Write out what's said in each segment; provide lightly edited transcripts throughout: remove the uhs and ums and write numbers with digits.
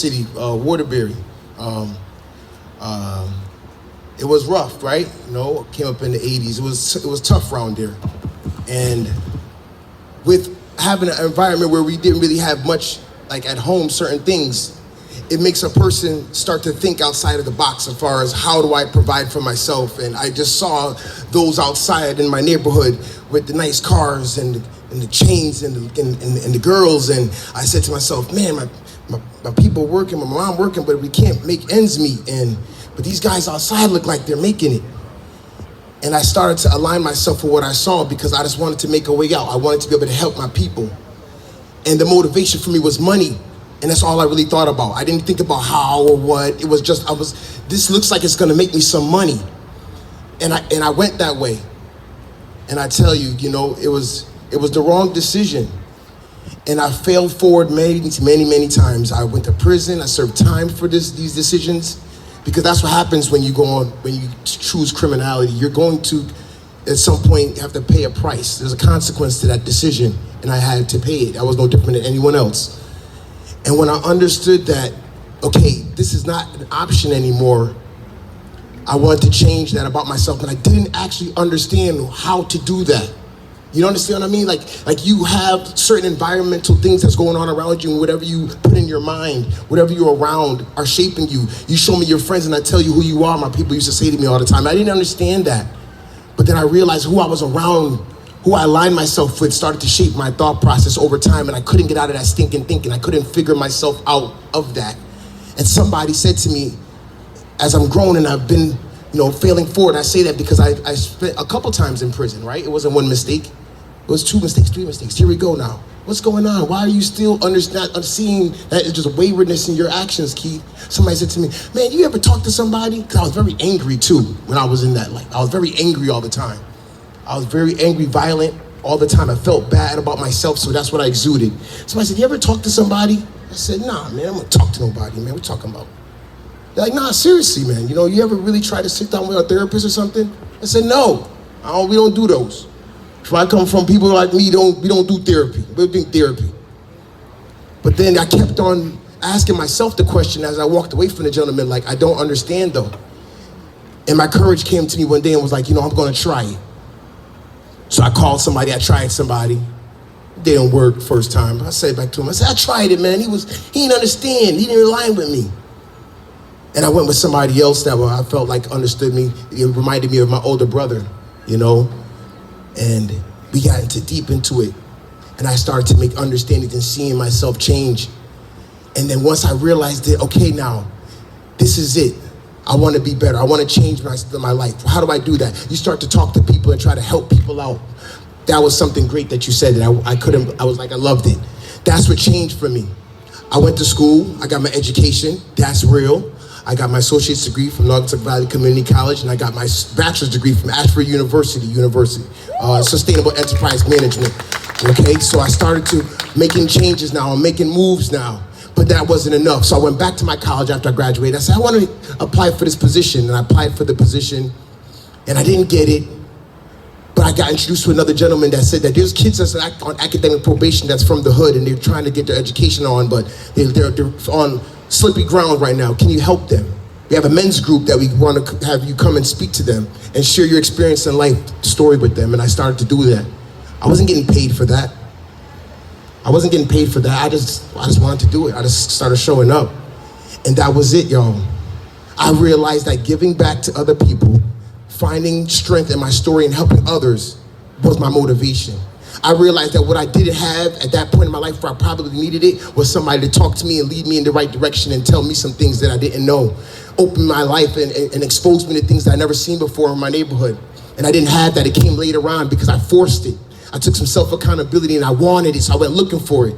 city, Waterbury. Um, um, it was rough, right? You know, came up in the 80s. It was tough around there. And with having an environment where we didn't really have much, like at home, certain things, it makes a person start to think outside of the box as far as how do I provide for myself. And I just saw those outside in my neighborhood with the nice cars and the chains and the girls. And I said to myself, man, my people working, my mom working, but we can't make ends meet. But these guys outside look like they're making it. And I started to align myself with what I saw because I just wanted to make a way out. I wanted to be able to help my people. And the motivation for me was money. And that's all I really thought about. I didn't think about how or what. It was just, this looks like it's gonna make me some money. And I went that way. And I tell you, you know, it was the wrong decision. And I failed forward many times. I went to prison, I served time for these decisions, because that's what happens when you choose criminality. You're going to, at some point, have to pay a price. There's a consequence to that decision, and I had to pay it. I was no different than anyone else. And when I understood that, okay, this is not an option anymore, I wanted to change that about myself, and I didn't actually understand how to do that. You understand what I mean? Like you have certain environmental things that's going on around you, and whatever you put in your mind, whatever you're around are shaping you. You show me your friends and I tell you who you are, my people used to say to me all the time. I didn't understand that. But then I realized who I was around, who I aligned myself with started to shape my thought process over time, and I couldn't get out of that stinking thinking. I couldn't figure myself out of that. And somebody said to me, as I'm growing and I've been, failing forward, I say that because I spent a couple times in prison, right? It wasn't one mistake. It was 2 mistakes, 3 mistakes. Here we go now. What's going on? Why are you still seeing that it's just waywardness in your actions, Keith? Somebody said to me, man, you ever talk to somebody? Because I was very angry too when I was in that life. I was very angry all the time. I was very angry, violent all the time. I felt bad about myself, so that's what I exuded. Somebody said, you ever talk to somebody? I said, nah, man, I'm gonna talk to nobody, man. What you talking about? They're like, nah, seriously, man. You ever really try to sit down with a therapist or something? I said, no, we don't do those. So I come from people like me, we don't do therapy. We're doing therapy. But then I kept on asking myself the question as I walked away from the gentleman, like, I don't understand though. And my courage came to me one day and was like, I'm gonna try it. So I called somebody, I tried somebody. They didn't work first time. I said back to him, I said, I tried it, man. He didn't understand, he didn't align with me. And I went with somebody else that I felt like understood me. It reminded me of my older brother, And we got deep into it. And I started to make understandings and seeing myself change. And then once I realized that, okay, now, this is it. I want to be better. I want to change my life. How do I do that? You start to talk to people and try to help people out. That was something great that you said that I loved it. That's what changed for me. I went to school. I got my education. That's real. I got my associate's degree from Naugatuck Valley Community College, and I got my bachelor's degree from Ashford University, Sustainable Enterprise Management. Okay, so I started to making changes now. I'm making moves now, but that wasn't enough. So I went back to my college after I graduated. I said, I want to apply for this position, and I applied for the position, and I didn't get it. But I got introduced to another gentleman that said that there's kids that's on academic probation that's from the hood, and they're trying to get their education on, but they're on slippy ground right now. Can you help them? We have a men's group that we want to have you come and speak to them and share your experience in life story with them. And I started to do that. I wasn't getting paid for that. I just wanted to do it. I just started showing up. And that was it, y'all. I realized that giving back to other people, finding strength in my story and helping others was my motivation. I realized that what I didn't have at that point in my life where I probably needed it was somebody to talk to me and lead me in the right direction and tell me some things that I didn't know. Open my life and expose me to things that I never seen before in my neighborhood. And I didn't have that. It came later on because I forced it. I took some self-accountability and I wanted it, so I went looking for it.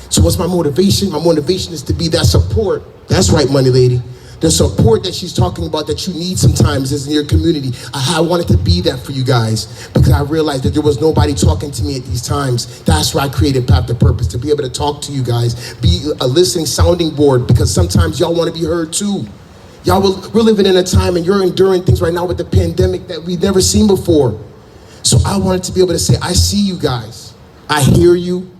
So what's my motivation? My motivation is to be that support. That's right, money lady. The support that she's talking about that you need sometimes is in your community. I wanted to be that for you guys because I realized that there was nobody talking to me at these times. That's why I created Path to Purpose, to be able to talk to you guys, be a listening sounding board, because sometimes y'all want to be heard too. We're living in a time and you're enduring things right now with the pandemic that we've never seen before. So I wanted to be able to say, I see you guys, I hear you,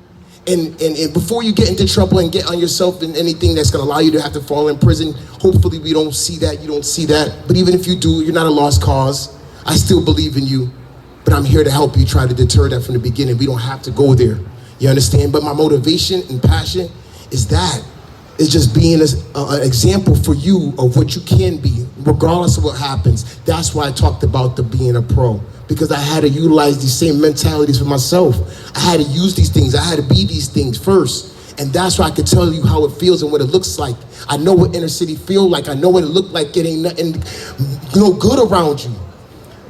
And before you get into trouble and get on yourself in anything that's going to allow you to have to fall in prison, hopefully we don't see that, you don't see that. But even if you do, you're not a lost cause. I still believe in you, but I'm here to help you try to deter that from the beginning. We don't have to go there. You understand? But my motivation and passion is that. It's just being an example for you of what you can be, regardless of what happens. That's why I talked about being a pro, because I had to utilize these same mentalities for myself. I had to use these things. I had to be these things first. And that's why I could tell you how it feels and what it looks like. I know what inner city feel like. I know what it looked like getting nothing, no good around you.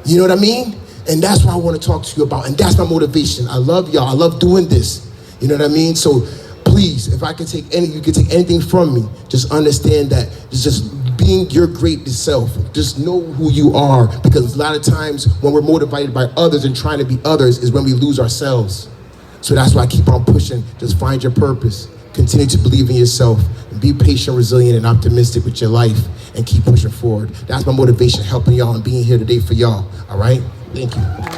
You know what I mean? And that's what I want to talk to you about. And that's my motivation. I love y'all. I love doing this. You know what I mean? So please, if I can take you can take anything from me, just understand that it's just being your greatest self. Just know who you are, because a lot of times when we're motivated by others and trying to be others is when we lose ourselves. So that's why I keep on pushing. Just find your purpose. Continue to believe in yourself. And be patient, resilient, and optimistic with your life, and keep pushing forward. That's my motivation, helping y'all and being here today for y'all. All right? Thank you.